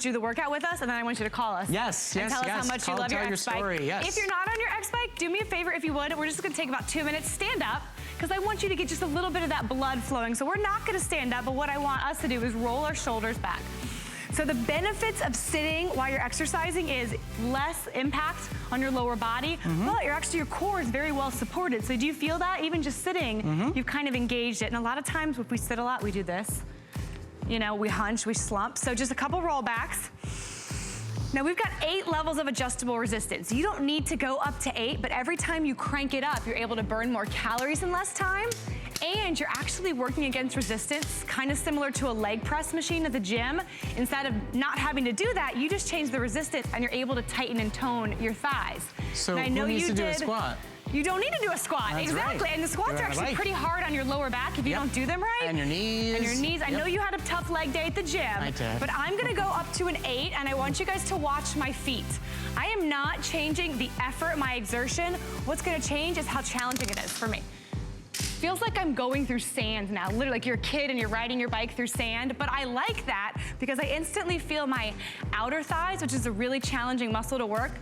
do the workout with us, and then I want you to call us. Yes, and tell us how much you love your X-Bike. Story, yes. If you're not on your X-Bike, do me a favor if you would. We're just gonna take about 2 minutes. Stand up, because I want you to get just a little bit of that blood flowing. So we're not gonna stand up, but what I want us to do is roll our shoulders back. So the benefits of sitting while you're exercising is less impact on your lower body, but your core is very well supported. So do you feel that? Even just sitting, you've kind of engaged it. And a lot of times if we sit a lot, we do this. You know, we hunch, we slump. So just a couple rollbacks. Now we've got 8 levels of adjustable resistance. You don't need to go up to 8, but every time you crank it up, you're able to burn more calories in less time, and you're actually working against resistance, kind of similar to a leg press machine at the gym. Instead of not having to do that, you just change the resistance and you're able to tighten and tone your thighs. So who needs to do a squat? You don't need to do a squat. That's exactly. Right. And the squats are actually pretty hard on your lower back if you don't do them right. And your knees. And your knees. I know you had a tough leg day at the gym. I did. But I'm gonna go up to an 8, and I want you guys to watch my feet. I am not changing the effort, my exertion. What's gonna change is how challenging it is for me. Feels like I'm going through sand now, literally like you're a kid and you're riding your bike through sand, but I like that because I instantly feel my outer thighs, which is a really challenging muscle to work.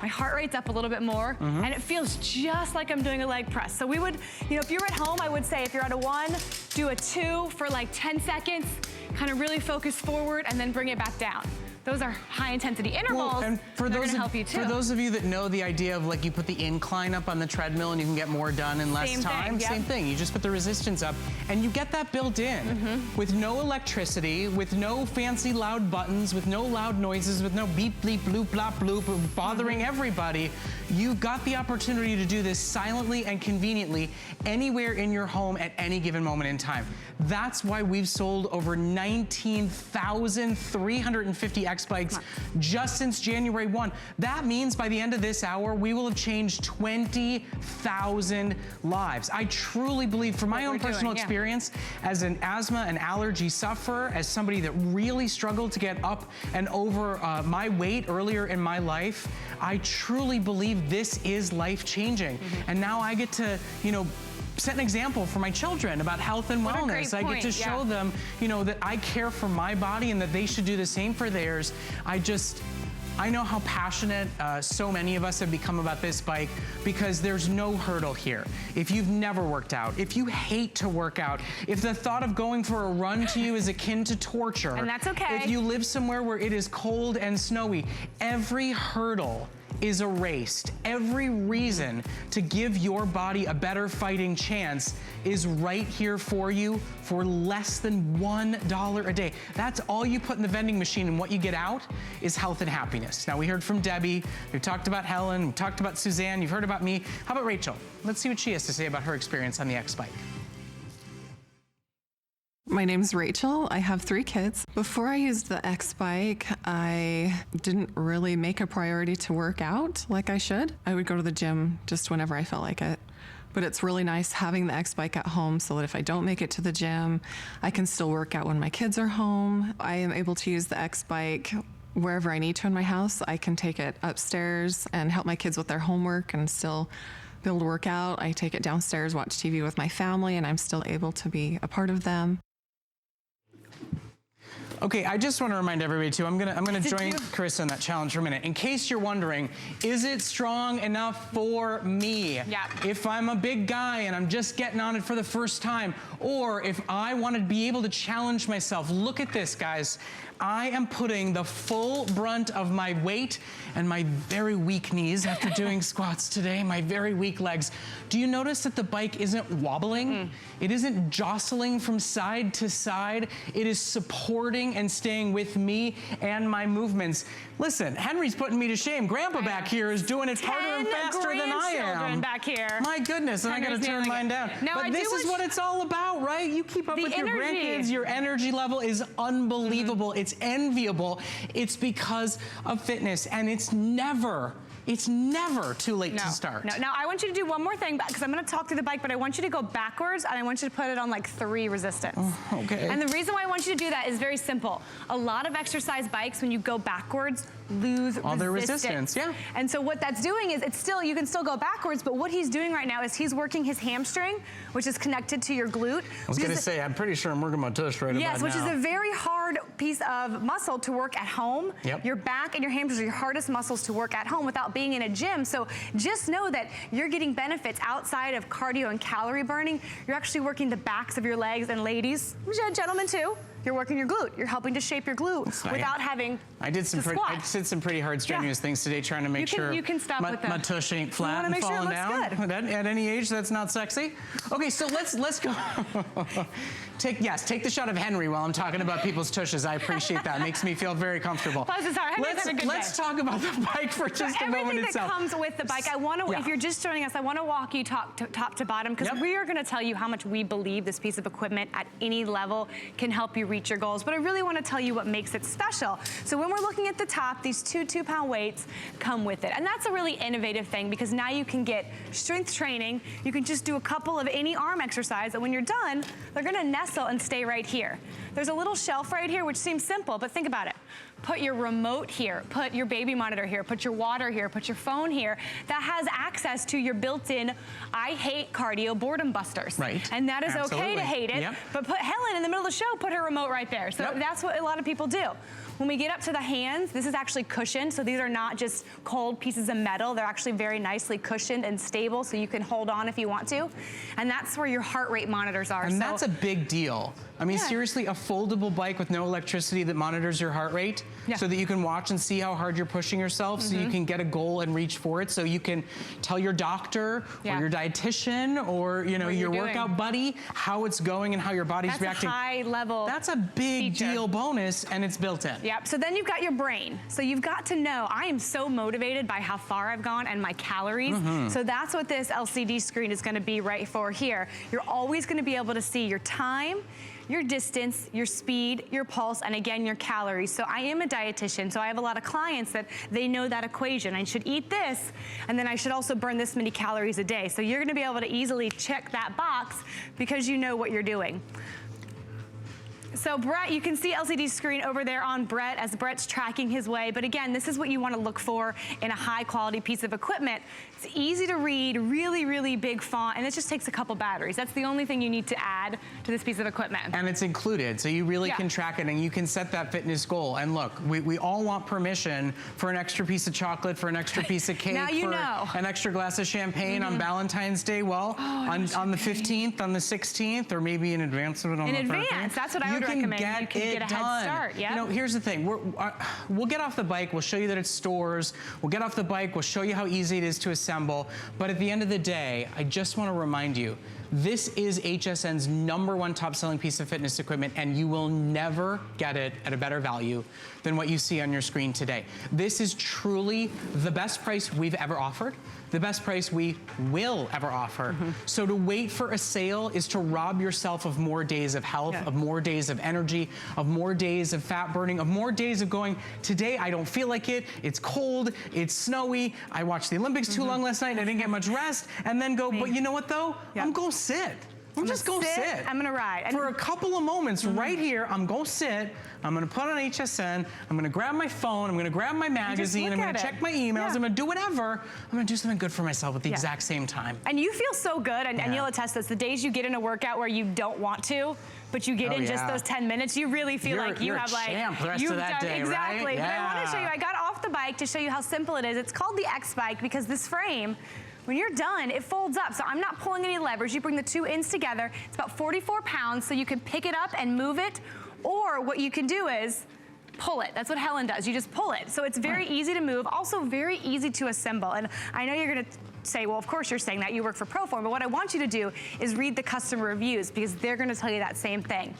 My heart rate's up a little bit more, and it feels just like I'm doing a leg press. So we would, you know, if you're at home, I would say if you're at a 1, do a 2 for like 10 seconds, kind of really focus forward and then bring it back down. Those are high intensity intervals. Well, and for those help you too. For those of you that know the idea of like you put the incline up on the treadmill and you can get more done in less time, same thing. You just put the resistance up and you get that built in with no electricity, with no fancy loud buttons, with no loud noises, with no beep, bleep, bloop, blop, bloop, bothering everybody. You've got the opportunity to do this silently and conveniently anywhere in your home at any given moment in time. That's why we've sold over 19,350 X-Bikes just since January 1. That means by the end of this hour, we will have changed 20,000 lives. I truly believe, from my own personal experience, as an asthma and allergy sufferer, as somebody that really struggled to get up and over my weight earlier in my life, I truly believe this is life-changing. And now I get to, you know, set an example for my children about health and wellness. I get to show them, you know, that I care for my body and that they should do the same for theirs. I know how passionate so many of us have become about this bike because there's no hurdle here. If you've never worked out, if you hate to work out, if the thought of going for a run to you is akin to torture, and that's okay. If you live somewhere where it is cold and snowy, every hurdle is erased. Every reason to give your body a better fighting chance is right here for you for less than $1 a day. That's all you put in the vending machine, and what you get out is health and happiness. Now, we heard from Debbie, we talked about Helen, we talked about Suzanne, you've heard about me. How about Rachel? Let's see what she has to say about her experience on the X-Bike. My name's Rachel. I have 3 kids. Before I used the X-Bike, I didn't really make a priority to work out like I should. I would go to the gym just whenever I felt like it. But it's really nice having the X-Bike at home so that if I don't make it to the gym, I can still work out when my kids are home. I am able to use the X-Bike wherever I need to in my house. I can take it upstairs and help my kids with their homework and still be able to work out. I take it downstairs, watch TV with my family, and I'm still able to be a part of them. Okay, I just want to remind everybody too, I'm gonna join Carissa in that challenge for a minute. In case you're wondering, is it strong enough for me? Yeah. If I'm a big guy and I'm just getting on it for the first time, or if I want to be able to challenge myself, look at this, guys. I am putting the full brunt of my weight and my very weak knees after doing squats today, my very weak legs. Do you notice that the bike isn't wobbling? It isn't jostling from side to side. It is supporting and staying with me and my movements. Listen, Henry's putting me to shame. Grandpa back here is doing it harder and faster than I am. Back here. My goodness, and I gotta turn mine down. But this is what it's all about, right? You keep up with your grandkids, your energy level is unbelievable. It's enviable. It's because of fitness, and it's never too late to start. No, now I want you to do one more thing, because I'm gonna talk through the bike, but I want you to go backwards, and I want you to put it on like 3 resistance. Oh, okay. And the reason why I want you to do that is very simple. A lot of exercise bikes, when you go backwards, lose all their resistance, yeah. And so what that's doing is, you can still go backwards, but what he's doing right now is he's working his hamstring, which is connected to your glute. I was gonna say, I'm pretty sure I'm working my tush right about now. Yes, which is a very hard hard piece of muscle to work at home. Yep. Your back and your hamstrings are your hardest muscles to work at home without being in a gym. So just know that you're getting benefits outside of cardio and calorie burning. You're actually working the backs of your legs, and ladies, gentlemen too, you're working your glute. You're helping to shape your glute without having I did some pretty hard strenuous things today trying to make sure you can stop with my tush ain't flat and falling down. At any age, that's not sexy. Okay, so let's go. Take the shot of Henry while I'm talking about people's tushes. I appreciate that. It makes me feel very comfortable. Let's talk about the bike for just a moment itself. Everything that comes with the bike, I want to, if you're just joining us, I want to walk you top to bottom, because we are going to tell you how much we believe this piece of equipment at any level can help you reach your goals. But I really want to tell you what makes it special. So when we're looking at the top, these two 2-pound weights come with it. And that's a really innovative thing, because now you can get strength training. You can just do a couple of any arm exercise, and when you're done, they're going to nestle and stay right here. There's a little shelf right here, which seems simple, but think about it. Put your remote here, put your baby monitor here, put your water here, put your phone here. That has access to your built-in, I hate cardio boredom busters. Right. And that is okay to hate it, but put Helen in the middle of the show, put her remote right there. So that's what a lot of people do. When we get up to the hands, this is actually cushioned, so these are not just cold pieces of metal. They're actually very nicely cushioned and stable, so you can hold on if you want to. And that's where your heart rate monitors are. And that's a big deal. I mean, seriously, a foldable bike with no electricity that monitors your heart rate so that you can watch and see how hard you're pushing yourself, so you can get a goal and reach for it, so you can tell your doctor or your dietitian or your workout buddy how it's going and how your body's reacting. That's a high level. That's a big deal bonus, and it's built in. Yep, so then you've got your brain. So you've got to know, I am so motivated by how far I've gone and my calories. So that's what this LCD screen is gonna be right for here. You're always gonna be able to see your time, your distance, your speed, your pulse, and again, your calories. So I am a dietitian, so I have a lot of clients that they know that equation. I should eat this, and then I should also burn this many calories a day. So you're gonna be able to easily check that box because you know what you're doing. So Brett, you can see LCD screen over there on Brett as Brett's tracking his way. But again, this is what you want to look for in a high quality piece of equipment. It's easy to read, really, really big font, and it just takes a couple batteries. That's the only thing you need to add to this piece of equipment. And it's included, so you really can track it and you can set that fitness goal. And look, we all want permission for an extra piece of chocolate, for an extra piece of cake, now you know. An extra glass of champagne on Valentine's Day. Well, on the 15th, on the 16th, or maybe in advance of it on the 13th. In advance, that's what I would recommend. You can get a head start. You know, here's the thing. We'll get off the bike. We'll show you that it stores. We'll get off the bike. We'll show you how easy it is to assemble. But at the end of the day, I just want to remind you, this is HSN's #1 top-selling piece of fitness equipment, and you will never get it at a better value than what you see on your screen today. This is truly the best price we've ever offered, the best price we will ever offer. So to wait for a sale is to rob yourself of more days of health, of more days of energy, of more days of fat burning, of more days of going, today I don't feel like it, it's cold, it's snowy, I watched the Olympics too long last night and I didn't get much rest, and then go, but you know what though? I'm gonna sit. I'm just gonna sit. I'm gonna ride. For a couple of moments right here, I'm gonna sit, I'm gonna put on HSN, I'm gonna grab my phone, I'm gonna grab my magazine, I'm gonna check my emails, I'm gonna do whatever. I'm gonna do something good for myself at the exact same time. And you feel so good, and you'll attest this, the days you get in a workout where you don't want to, but you get in just those 10 minutes, you really feel like you have like, you've done exactly. But I wanna show you, I got off the bike to show you how simple it is. It's called the XBike because this frame, when you're done, it folds up. So I'm not pulling any levers. You bring the two ends together. It's about 44 pounds, so you can pick it up and move it. Or what you can do is pull it. That's what Helen does. You just pull it. So it's very easy to move, also very easy to assemble. And I know you're gonna say, well, of course you're saying that, you work for ProForm, but what I want you to do is read the customer reviews because they're gonna tell you that same thing.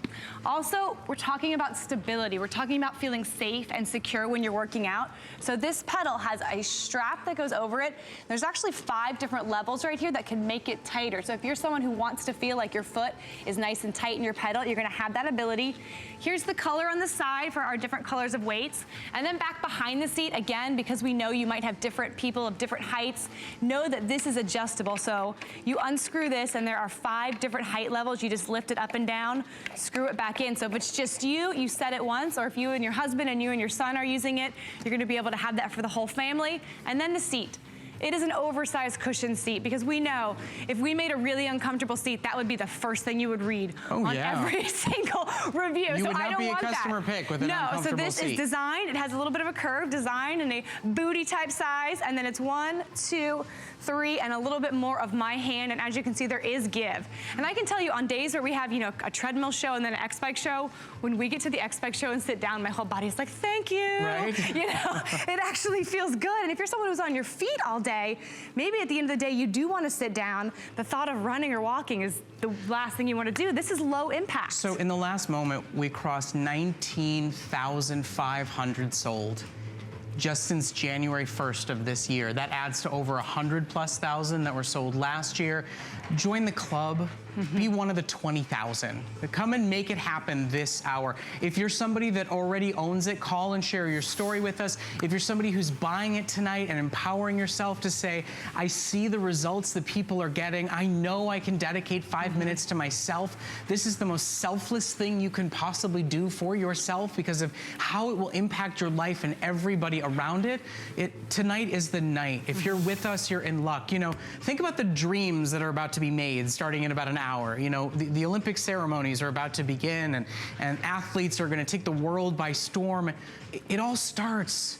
Also, we're talking about stability. We're talking about feeling safe and secure when you're working out. So this pedal has a strap that goes over it. There's actually 5 different levels right here that can make it tighter. So if you're someone who wants to feel like your foot is nice and tight in your pedal, you're gonna have that ability. Here's the color on the side for our different colors of weights. And then back behind the seat, again, because we know you might have different people of different heights, know that this is adjustable. So you unscrew this and there are 5 different height levels. You just lift it up and down, screw it back in. So if it's just you, you set it once, or if you and your husband and you and your son are using it, you're gonna be able to have that for the whole family. And then the seat. It is an oversized cushion seat because we know if we made a really uncomfortable seat, that would be the first thing you would read on every single review. You so would I not don't be a want customer that. pick with an uncomfortable No, so this seat. is designed. It has a little bit of a curve design and a booty type size, and then it's 1, 2, 3, and a little bit more of my hand. And as you can see, there is give. And I can tell you on days where we have, you know, a treadmill show and then an X-Bike show, when we get to the X-Bike show and sit down, my whole body is like, thank you. Right. You know, it actually feels good. And if you're someone who's on your feet all day, maybe at the end of the day, you do want to sit down. The thought of running or walking is the last thing you want to do. This is low impact. So in the last moment, we crossed 19,500 sold just since January 1st of this year. That adds to over 100,000+ that were sold last year. Join the club. Be one of the 20,000. Come and make it happen this hour. If you're somebody that already owns it, call and share your story with us. If you're somebody who's buying it tonight and empowering yourself to say, I see the results that people are getting. I know I can dedicate 5 minutes to myself. This is the most selfless thing you can possibly do for yourself because of how it will impact your life and everybody around it. Tonight is the night. If you're with us, you're in luck. You know, think about the dreams that are about to be made starting in about an hour. You know, the Olympic ceremonies are about to begin and athletes are going to take the world by storm. It all starts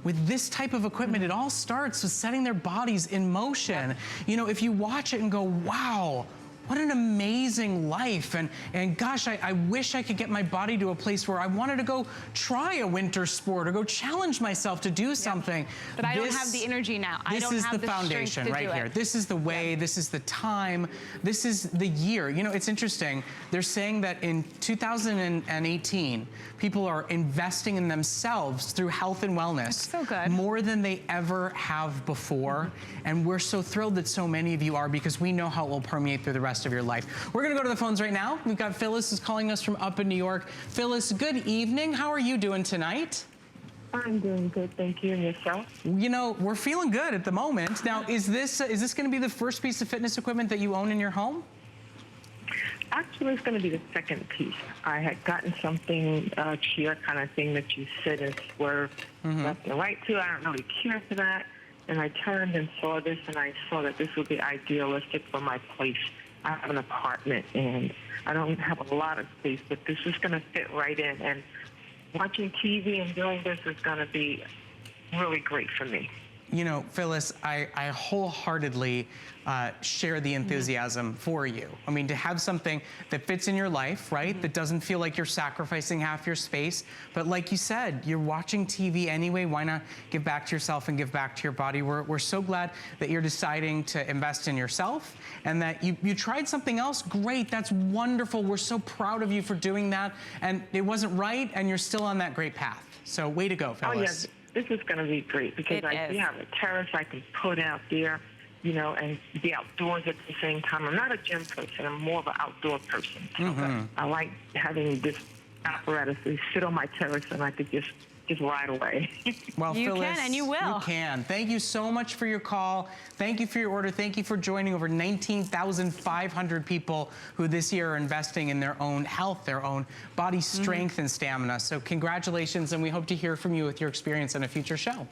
with this type of equipment. It all starts with setting their bodies in motion. You know, if you watch it and go, wow, what an amazing life. And gosh, I wish I could get my body to a place where I wanted to go try a winter sport or go challenge myself to do something. But I don't have the energy now. I don't have the This is the foundation right here. This is the way, this is the time, this is the year. You know, it's interesting. They're saying that in 2018, people are investing in themselves through health and wellness. That's so good. More than they ever have before. And we're so thrilled that so many of you are because we know how it will permeate through the rest of your life. We're gonna go to the phones right now. We've got Phyllis who's calling us from up in New York. Phyllis, good evening. How are you doing tonight? I'm doing good, thank you. And yourself? You know, we're feeling good at the moment. Now, is this gonna be the first piece of fitness equipment that you own in your home? Actually, it's going to be the second piece. I had gotten something, chair kind of thing that you sit and swerve left and right to. I don't really care for that. And I turned and saw this, and I saw that this would be idealistic for my place. I have an apartment, and I don't have a lot of space, but this is going to fit right in. And watching TV and doing this is going to be really great for me. You know, Phyllis, I wholeheartedly share the enthusiasm for you. I mean, to have something that fits in your life, right? That doesn't feel like you're sacrificing half your space. But like you said, you're watching TV anyway. Why not give back to yourself and give back to your body? We're so glad that you're deciding to invest in yourself and that you tried something else. Great, that's wonderful. We're so proud of you for doing that. And it wasn't right, and you're still on that great path. So way to go, Phyllis. Oh, yeah. This is going to be great because I do have a terrace I can put out there, you know, and be outdoors at the same time. I'm not a gym person. I'm more of an outdoor person. So I like having this apparatus to sit on my terrace and I could just ride away. Well, you Phyllis, can and you will. You can. Thank you so much for your call. Thank you for your order. Thank you for joining over 19,500 people who this year are investing in their own health, their own body strength and stamina. So congratulations, and we hope to hear from you with your experience in a future show.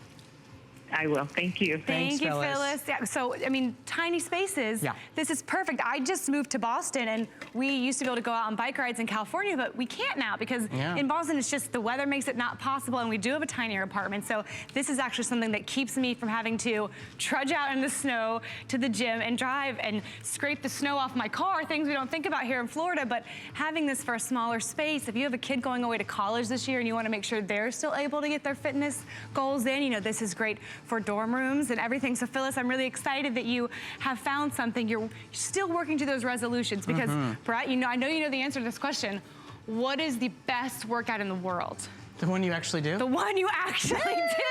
I will. Thank you. Thank you, Phyllis. Phyllis. Yeah, so, I mean, tiny spaces. Yeah. This is perfect. I just moved to Boston, and we used to be able to go out on bike rides in California, but we can't now because in Boston, it's just the weather makes it not possible, and we do have a tinier apartment. So this is actually something that keeps me from having to trudge out in the snow to the gym and drive and scrape the snow off my car, things we don't think about here in Florida. But having this for a smaller space, if you have a kid going away to college this year and you want to make sure they're still able to get their fitness goals in, you know, this is great for dorm rooms and everything. So Phyllis, I'm really excited that you have found something. You're still working to those resolutions because Brett, you know, I know you know the answer to this question. What is the best workout in the world? The one you actually do? The one you actually do.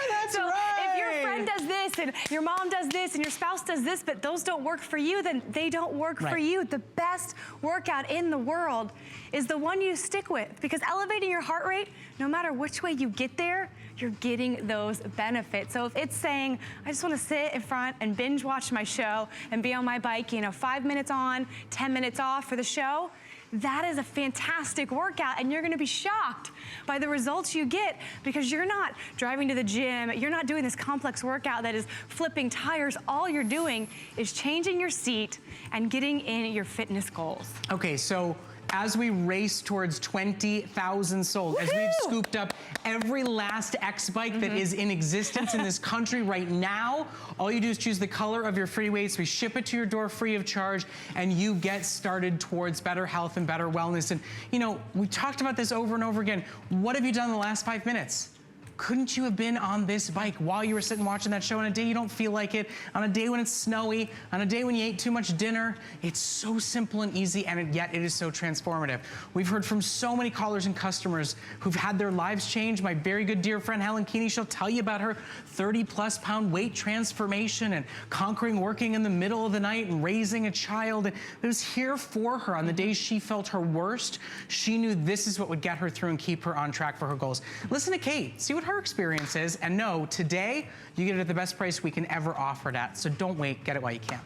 That's so right. if your friend does this and your mom does this and your spouse does this, but those don't work for you, then they don't work for you. The best workout in the world is the one you stick with, because elevating your heart rate, no matter which way you get there, you're getting those benefits. So if it's saying, I just want to sit in front and binge watch my show and be on my bike, you know, 5 minutes on, 10 minutes off for the show, that is a fantastic workout, and you're gonna be shocked by the results you get because you're not driving to the gym, you're not doing this complex workout that is flipping tires. All you're doing is changing your seat and getting in your fitness goals. Okay, so as we race towards 20,000 sold, as we've scooped up every last X-Bike that is in existence in this country right now, all you do is choose the color of your free weights. We ship it to your door free of charge, and you get started towards better health and better wellness. And you know, we talked about this over and over again. What have you done in the last 5 minutes? Couldn't you have been on this bike while you were sitting watching that show on a day you don't feel like it, on a day when it's snowy, on a day when you ate too much dinner? It's so simple and easy, and yet it is so transformative. We've heard from so many callers and customers who've had their lives change. My very good dear friend Helen Keeney, she'll tell you about her 30+ pound weight transformation and conquering working in the middle of the night and raising a child. It was here for her on the days she felt her worst. She knew this is what would get her through and keep her on track for her goals. Listen to Kate, see what her experience is, and know today you get it at the best price we can ever offer it at. So don't wait, get it while you can.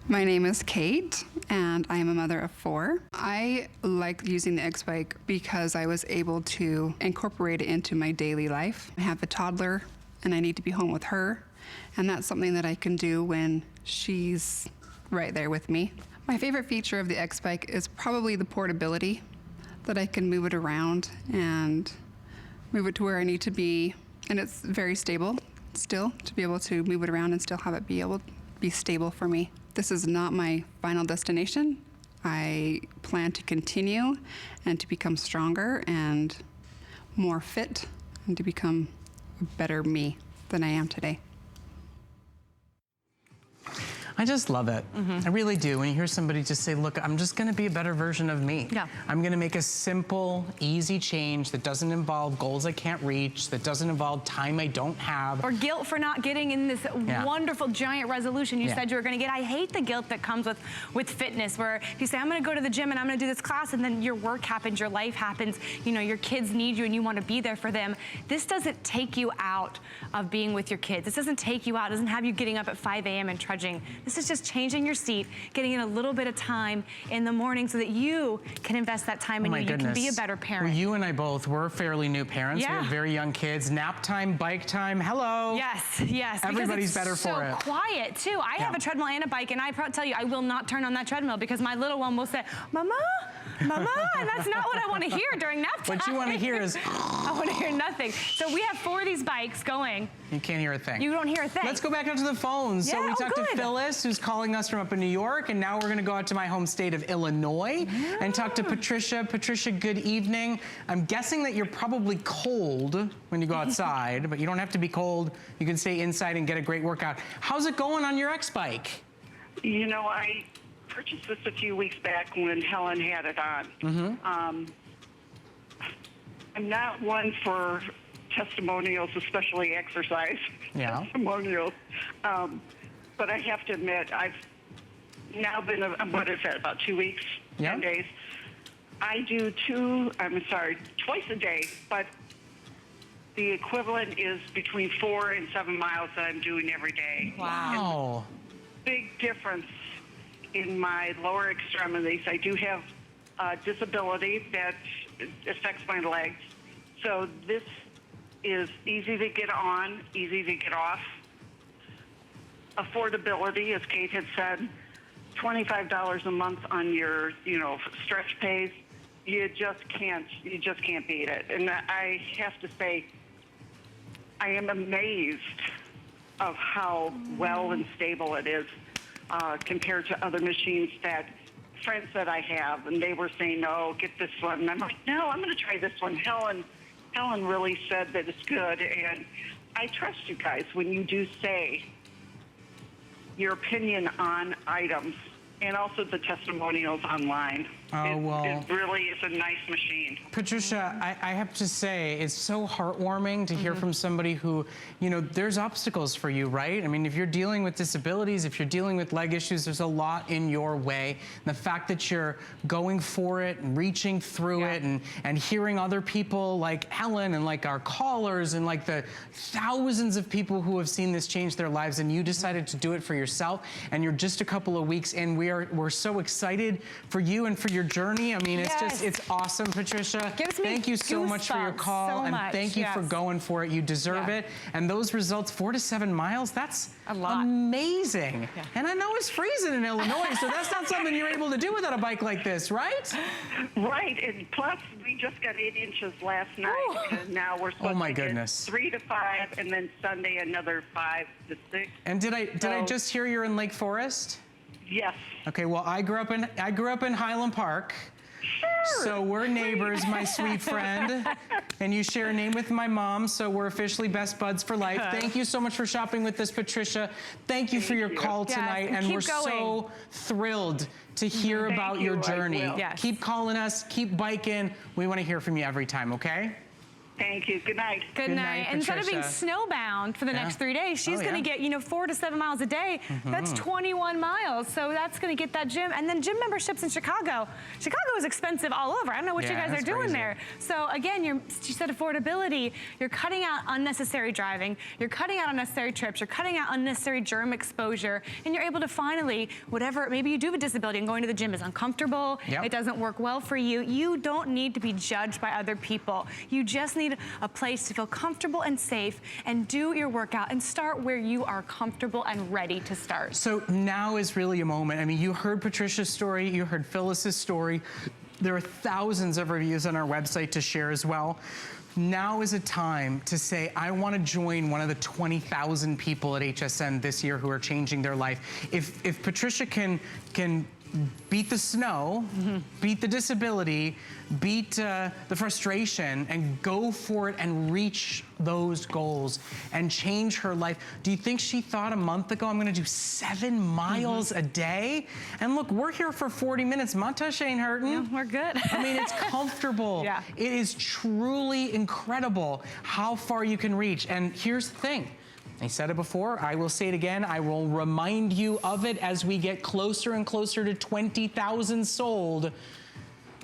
My name is Kate, and I am a mother of 4. I like using the X-Bike because I was able to incorporate it into my daily life. I have a toddler, and I need to be home with her, and that's something that I can do when she's right there with me. My favorite feature of the X-Bike is probably the portability, that I can move it around and move it to where I need to be, and it's very stable still, to be able to move it around and still have it be stable for me. This is not my final destination. I plan to continue and to become stronger and more fit and to become a better me than I am today. I just love it. I really do. When you hear somebody just say, look, I'm just gonna be a better version of me. Yeah. I'm gonna make a simple, easy change that doesn't involve goals I can't reach, that doesn't involve time I don't have. Or guilt for not getting in this wonderful giant resolution you said you were gonna get. I hate the guilt that comes with fitness, where if you say, I'm gonna go to the gym and I'm gonna do this class, and then your work happens, your life happens, you know, your kids need you and you wanna be there for them. This doesn't take you out of being with your kids. This doesn't take you out, it doesn't have you getting up at 5 a.m. and trudging. This is just changing your seat, getting in a little bit of time in the morning so that you can invest that time in you. You can be a better parent. Well, you and I both, we're fairly new parents. Yeah. We have very young kids. Nap time, bike time, hello. Yes, yes. Everybody's better for it. So quiet too. I have a treadmill and a bike, and I tell you, I will not turn on that treadmill because my little one will say, Mama, Mama, and that's not what I want to hear during nap time. What you want to hear is, I want to hear nothing. So we have 4 of these bikes going. You can't hear a thing. You don't hear a thing. Let's go back out to the phones. So we talked to Phyllis, who's calling us from up in New York, and now we're going to go out to my home state of Illinois and talk to Patricia. Patricia, good evening. I'm guessing that you're probably cold when you go outside, but you don't have to be cold. You can stay inside and get a great workout. How's it going on your X-Bike? You know, I purchased this a few weeks back when Helen had it on. I'm not one for testimonials, especially exercise testimonials. But I have to admit, I've now been, what is that, about 2 weeks, 10 days. I do twice a day, but the equivalent is between 4 and 7 miles that I'm doing every day. Wow. Big difference in my lower extremities. I do have a disability that affects my legs. So this is easy to get on, easy to get off. Affordability, as Kate had said, $25 a month on your, stretch pays. You just can't beat it. And I have to say, I am amazed of how well and stable it is compared to other machines that friends that I have, and they were saying, no, get this one. And I'm like, no, I'm going to try this one. Helen really said that it's good, and I trust you guys when you do say your opinion on items and also the testimonials online. It really is a nice machine. Patricia, I have to say, it's so heartwarming to hear from somebody who, you know, there's obstacles for you, right? I mean, if you're dealing with disabilities, if you're dealing with leg issues, there's a lot in your way. And the fact that you're going for it and reaching through it and hearing other people like Helen and like our callers and like the thousands of people who have seen this change their lives, and you decided to do it for yourself, and you're just a couple of weeks in. We're so excited for you and for your journey. I mean, it's just, it's awesome, Patricia. Thank you so much for your call, and thank you for going for it. You deserve it. And those results, 4 to 7 miles, that's a lot. Amazing. And I know it's freezing in Illinois, so that's not something you're able to do without a bike like this, right? Right, and plus we just got 8 inches last night, and now we're supposed to get 3 to 5, and then Sunday another 5 to 6. And did I just hear you're in Lake Forest? Yes. Okay, well, I grew up in Highland Park. Sure. So we're neighbors, my sweet friend. And you share a name with my mom, so we're officially best buds for life. Thank you so much for shopping with us, Patricia. Thank you for your call tonight. And we're so thrilled to hear about your journey. Keep calling us, keep biking. We want to hear from you every time, okay? Thank you. Good night. Good night. And instead of being snowbound for the next 3 days, she's going to get, you know, 4 to 7 miles a day. That's 21 miles. So that's going to get that gym. And then gym memberships in Chicago. Chicago is expensive all over. I don't know what you guys are doing there. So again, she said affordability. You're cutting out unnecessary driving. You're cutting out unnecessary trips. You're cutting out unnecessary germ exposure. And you're able to finally, whatever, maybe you do have a disability and going to the gym is uncomfortable. It doesn't work well for you. You don't need to be judged by other people. You just need a place to feel comfortable and safe and do your workout and start where you are comfortable and ready to start. So now is really a moment. I mean, you heard Patricia's story, you heard Phyllis's story. There are thousands of reviews on our website to share as well. Now is a time to say, I want to join one of the 20,000 people at HSN this year who are changing their life. If Patricia can beat the snow, beat the disability, beat the frustration, and go for it and reach those goals and change her life. Do you think she thought a month ago, I'm gonna do 7 miles a day? And look, we're here for 40 minutes. My tush ain't hurting. Yeah, we're good. I mean, it's comfortable. It is truly incredible how far you can reach. And here's the thing. I said it before, I will say it again, I will remind you of it as we get closer and closer to 20,000 sold.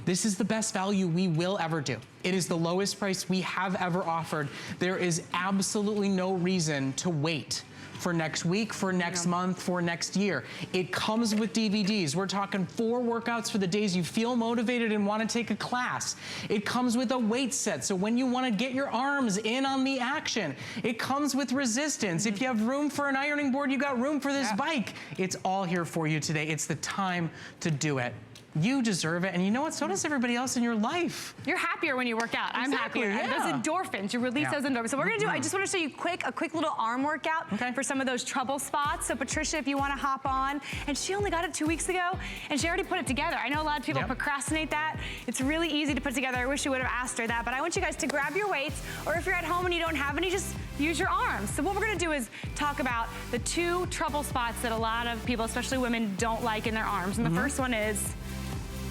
This is the best value we will ever do. It is the lowest price we have ever offered. There is absolutely no reason to wait for next week, for next month, for next year. It comes with DVDs. We're talking 4 workouts for the days you feel motivated and want to take a class. It comes with a weight set, so when you want to get your arms in on the action. It comes with resistance. If you have room for an ironing board, you got room for this bike. It's all here for you today. It's the time to do it. You deserve it, and you know what? So does everybody else in your life. You're happier when you work out. I'm happier. Those endorphins, you release those endorphins. So we're gonna do, I just wanna show you a quick little arm workout for some of those trouble spots. So Patricia, if you wanna hop on, and she only got it 2 weeks ago, and she already put it together. I know a lot of people procrastinate that. It's really easy to put together. I wish you would have asked her that, but I want you guys to grab your weights, or if you're at home and you don't have any, just use your arms. So what we're gonna do is talk about the 2 trouble spots that a lot of people, especially women, don't like in their arms. And the first one is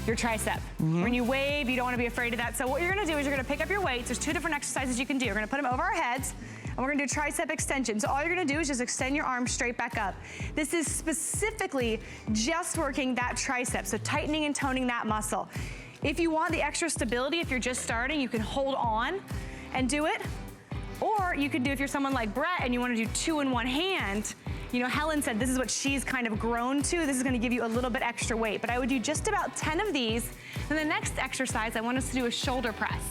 your tricep. When you wave, you don't want to be afraid of that. So what you're going to do is you're going to pick up your weights. There's 2 different exercises you can do. You're going to put them over our heads, and we're going to do tricep extension. So all you're going to do is just extend your arms straight back up. This is specifically just working that tricep, so tightening and toning that muscle. If you want the extra stability, if you're just starting, you can hold on and do it. Or you can do, if you're someone like Brett and you want to do 2 in one hand, you know, Helen said this is what she's kind of grown to. This is going to give you a little bit extra weight. But I would do just about 10 of these. And the next exercise I want us to do is shoulder press.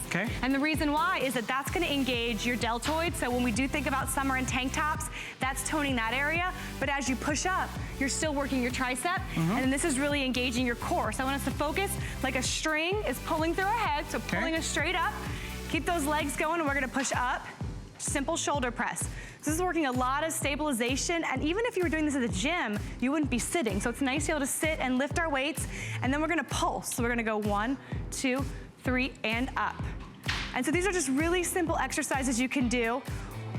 And the reason why is that that's going to engage your deltoid. So when we do think about summer and tank tops, that's toning that area. But as you push up, you're still working your tricep. And then this is really engaging your core. So I want us to focus like a string is pulling through our head. So pulling us straight up. Keep those legs going, and we're going to push up. Simple shoulder press. This is working a lot of stabilization, and even if you were doing this at the gym, you wouldn't be sitting. So it's nice to be able to sit and lift our weights, and then we're gonna pulse. So we're gonna go 1, 2, 3, and up. And so these are just really simple exercises you can do.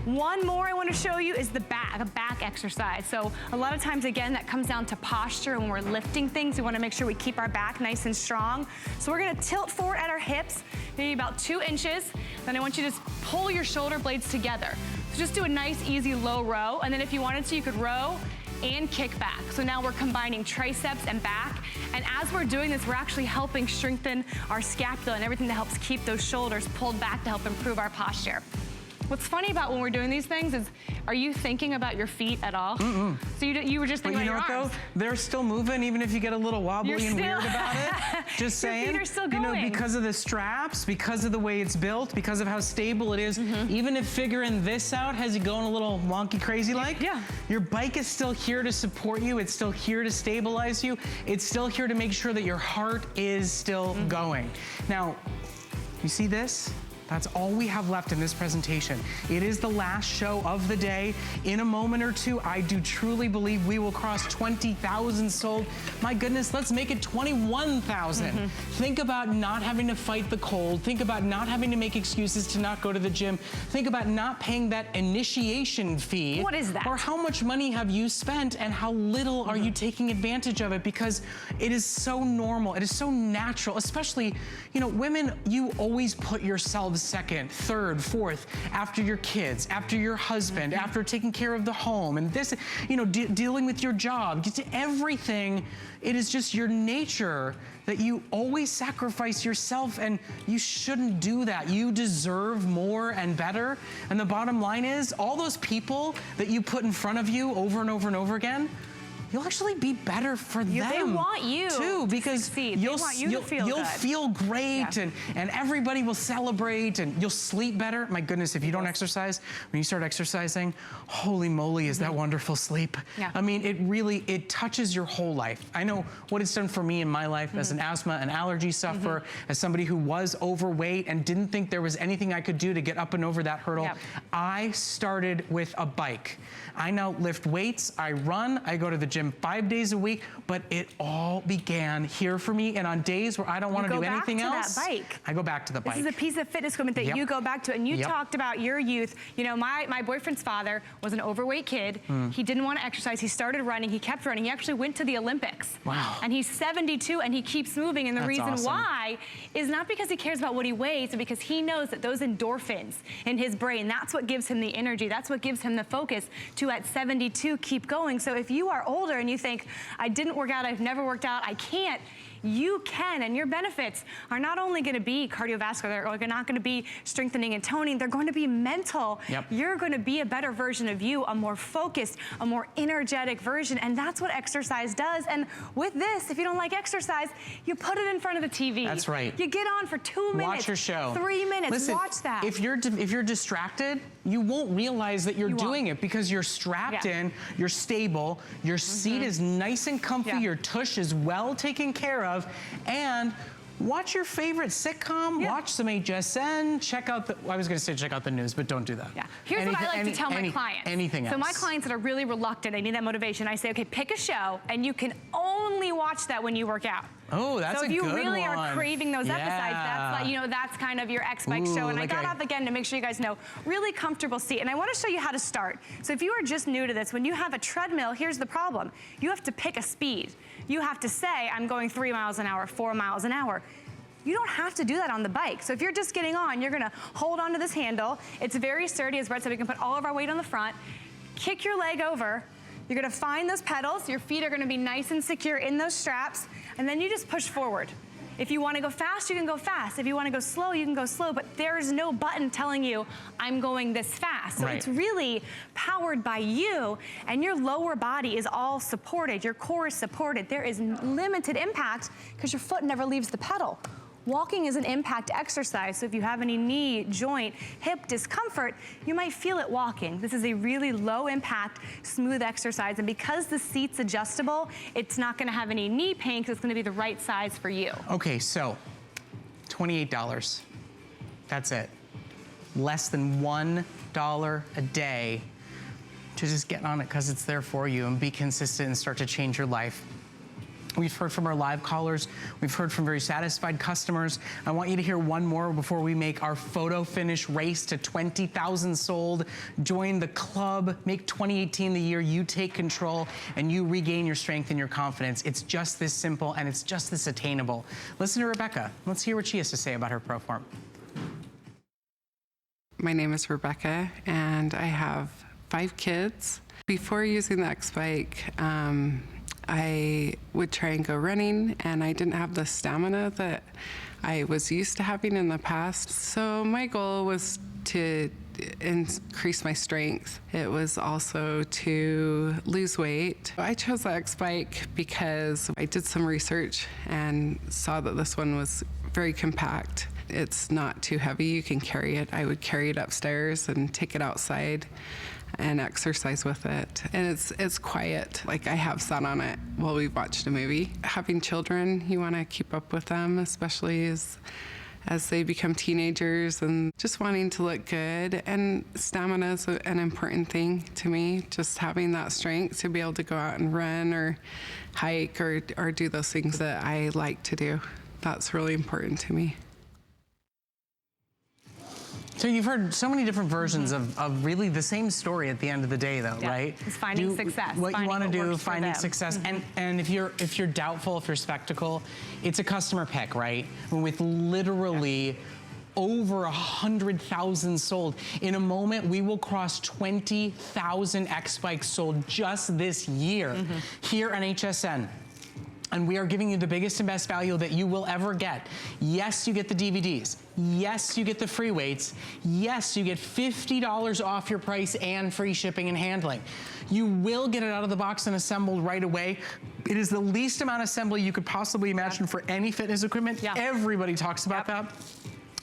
One more I want to show you is a back exercise. So a lot of times, again, that comes down to posture. When we're lifting things, we want to make sure we keep our back nice and strong. So we're going to tilt forward at our hips, maybe about 2 inches. Then I want you to just pull your shoulder blades together. So just do a nice, easy, low row. And then if you wanted to, you could row and kick back. So now we're combining triceps and back. And as we're doing this, we're actually helping strengthen our scapula and everything that helps keep those shoulders pulled back to help improve our posture. What's funny about when we're doing these things is, are you thinking about your feet at all? So you were just thinking about your arms. Though? They're still moving, even if you get a little wobbly You're and still weird about it. Just saying. Your feet are still going. You know, because of the straps, because of the way it's built, because of how stable it is, even if figuring this out has you going a little wonky crazy like, your bike is still here to support you. It's still here to stabilize you. It's still here to make sure that your heart is still going. Now, you see this? That's all we have left in this presentation. It is the last show of the day. In a moment or two, I do truly believe we will cross 20,000 sold. My goodness, let's make it 21,000. Think about not having to fight the cold. Think about not having to make excuses to not go to the gym. Think about not paying that initiation fee. What is that? Or how much money have you spent and how little are you taking advantage of it? Because it is so normal. It is so natural, especially, you know, women, you always put yourselves second, third, fourth, after your kids, after your husband, after taking care of the home, and this, you know, dealing with your job, everything. It is just your nature that you always sacrifice yourself, and you shouldn't do that. You deserve more and better. And the bottom line is, all those people that you put in front of you over and over and over again, you'll actually be better for them. They want you too, because you'll feel great, and everybody will celebrate, and you'll sleep better. My goodness, if you don't exercise, when you start exercising, holy moly, is that wonderful sleep. I mean, it touches your whole life. I know what it's done for me in my life as an asthma and allergy sufferer, as somebody who was overweight and didn't think there was anything I could do to get up and over that hurdle. I started with a bike. I now lift weights, I run, I go to the gym 5 days a week, but it all began here for me. And on days where I don't want to do anything else, I go back to the bike. This is a piece of fitness equipment that you go back to. And you talked about your youth. You know, my boyfriend's father was an overweight kid. He didn't want to exercise. He started running. He kept running. He actually went to the Olympics. Wow. And he's 72 and he keeps moving. And the reason why is not because he cares about what he weighs, but because he knows that those endorphins in his brain, that's what gives him the energy. That's what gives him the focus to, at 72, keep going. So if you are older and you think, I didn't work out, I've never worked out, I can't, you can, and your benefits are not only going to be cardiovascular, or they're not going to be strengthening and toning, they're going to be mental. You're going to be a better version of you, a more focused, a more energetic version, and that's what exercise does. And with this, if you don't like exercise, you put it in front of the TV. That's right. You get on for 2 minutes. Watch your show. 3 minutes. Listen, watch that. If you're distracted, you won't realize that you're doing it, because you're strapped in, you're stable, your seat is nice and comfy, your tush is well taken care of, and watch your favorite sitcom, watch some HSN, check out the, I was gonna say check out the news, but don't do that. Here's what I like to tell my clients. Anything else. So my clients that are really reluctant, they need that motivation, I say, okay, pick a show, and you can only watch that when you work out. Oh, that's a good one. So if you really are craving those episodes, that's like, you know, that's kind of your X-Bike show. And like I got up again to make sure you guys know, really comfortable seat. And I want to show you how to start. So if you are just new to this, when you have a treadmill, here's the problem. You have to pick a speed. You have to say, I'm going 3 miles an hour, 4 miles an hour. You don't have to do that on the bike. So if you're just getting on, you're gonna hold onto this handle. It's very sturdy, as Brett said, we can put all of our weight on the front. Kick your leg over. You're gonna find those pedals. Your feet are gonna be nice and secure in those straps. And then you just push forward. If you wanna go fast, you can go fast. If you wanna go slow, you can go slow, but there is no button telling you, I'm going this fast. So it's really powered by you, and your lower body is all supported. Your core is supported. There is limited impact because your foot never leaves the pedal. Walking is an impact exercise, so if you have any knee, joint, hip discomfort, you might feel it walking. This is a really low impact, smooth exercise, and because the seat's adjustable, it's not gonna have any knee pain because it's gonna be the right size for you. Okay, so $28, that's it. Less than $1 a day to just get on it because it's there for you and be consistent and start to change your life. We've heard from our live callers. We've heard from very satisfied customers. I want you to hear one more before we make our photo finish race to 20,000 sold. Join the club. Make 2018 the year you take control and you regain your strength and your confidence. It's just this simple and it's just this attainable. Listen to Rebecca. Let's hear what she has to say about her ProForm. My name is Rebecca, and I have 5 kids. Before using the XBike, I would try and go running, and I didn't have the stamina that I was used to having in the past. So my goal was to increase my strength. It was also to lose weight. I chose the XBike because I did some research and saw that this one was very compact. It's not too heavy. You can carry it. I would carry it upstairs and take it outside and exercise with it. And it's quiet. Like, I have sat on it while we watched a movie. Having children, you want to keep up with them, especially as they become teenagers, and just wanting to look good. And stamina is an important thing to me, just having that strength to be able to go out and run or hike or do those things that I like to do. That's really important to me. So you've heard so many different versions of really the same story at the end of the day, though, right? It's finding success. What you want to do, finding them. success. And if you're doubtful, if you're skeptical, it's a customer pick, right? With literally over 100,000 sold. In a moment, we will cross 20,000 XBikes sold just this year here on HSN. And we are giving you the biggest and best value that you will ever get. Yes, you get the DVDs. Yes, you get the free weights. Yes, you get $50 off your price and free shipping and handling. You will get it out of the box and assembled right away. It is the least amount of assembly you could possibly imagine for any fitness equipment. Everybody talks about that.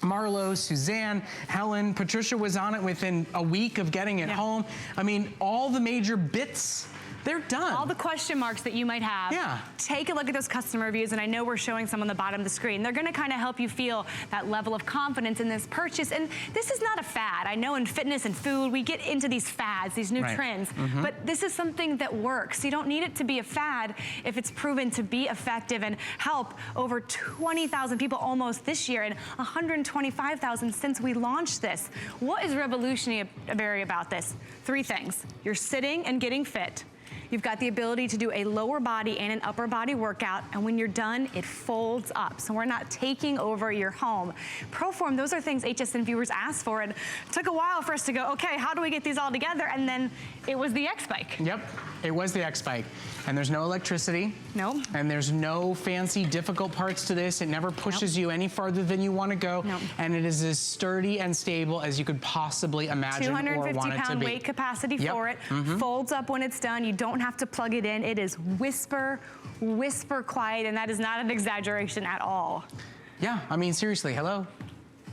Marlo, Suzanne, Helen, Patricia was on it within a week of getting it home. I mean, all the major bits, they're done. All the question marks that you might have, take a look at those customer reviews, and I know we're showing some on the bottom of the screen. They're gonna kind of help you feel that level of confidence in this purchase. And this is not a fad. I know in fitness and food, we get into these fads, these new trends, but this is something that works. You don't need it to be a fad if it's proven to be effective and help over 20,000 people almost this year and 125,000 since we launched this. What is revolutionary about this? 3 things. You're sitting and getting fit. You've got the ability to do a lower body and an upper body workout, and when you're done, it folds up. So we're not taking over your home. ProForm, those are things HSN viewers asked for, and it took a while for us to go, okay, how do we get these all together? And then it was the XBike. Yep, it was the XBike. And there's no electricity. No. And there's no fancy, difficult parts to this. It never pushes you any farther than you want to go. And it is as sturdy and stable as you could possibly imagine or want it to be. 250-pound weight capacity for it. Folds up when it's done. You don't have to plug it in. It is whisper quiet, and that is not an exaggeration at all. Yeah, I mean, seriously, hello?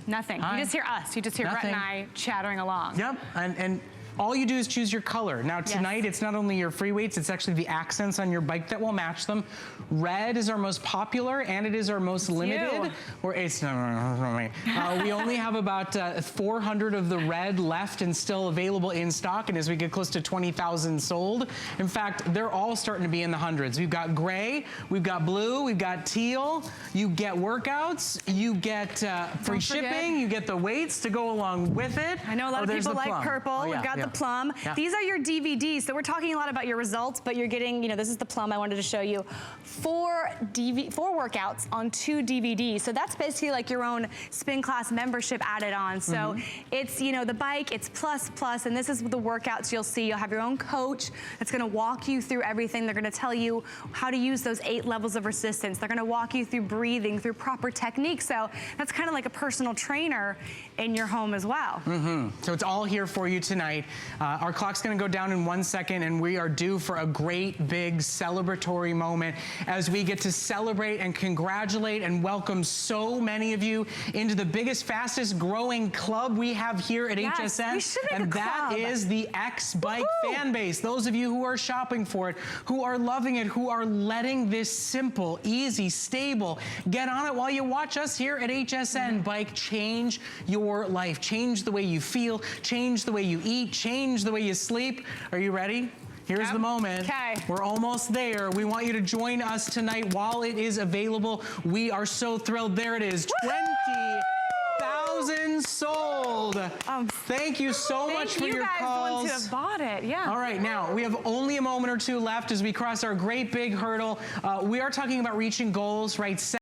Nothing. Hi. You just hear us. You just hear Brett and I chattering along. Yep, and all you do is choose your color. Now tonight, it's not only your free weights, it's actually the accents on your bike that will match them. Red is our most popular, and it is our most limited. Or it's we only have about 400 of the red left and still available in stock. And as we get close to 20,000 sold, in fact, they're all starting to be in the hundreds. We've got gray, we've got blue, we've got teal. You get workouts, you get free shipping, you get the weights to go along with it. I know a lot of people like purple. We've got the plum. These are your DVDs. So we're talking a lot about your results, but you're getting, you know, this is the plum I wanted to show you. 4 workouts on 2 DVDs. So that's basically like your own spin class membership added on. So it's, you know, the bike, it's plus, and this is the workouts you'll see. You'll have your own coach that's gonna walk you through everything. They're gonna tell you how to use those 8 levels of resistance. They're gonna walk you through breathing, through proper technique. So that's kind of like a personal trainer in your home as well. So it's all here for you tonight. Our clock's gonna go down in 1 second, and we are due for a great big celebratory moment as we get to celebrate and congratulate and welcome so many of you into the biggest, fastest growing club we have here at HSN. And that is the XBike fan base. Those of you who are shopping for it, who are loving it, who are letting this simple, easy, stable, get on it while you watch us here at HSN Bike change your life. Change the way you feel, change the way you eat, change the way you sleep. Are you ready? Here's the moment. Okay. We're almost there. We want you to join us tonight while it is available. We are so thrilled. There it is. 20,000 sold. Thank you so much for your calls. Thank you guys, the ones who have bought it. Yeah. All right, now we have only a moment or two left as we cross our great big hurdle. We are talking about reaching goals, right?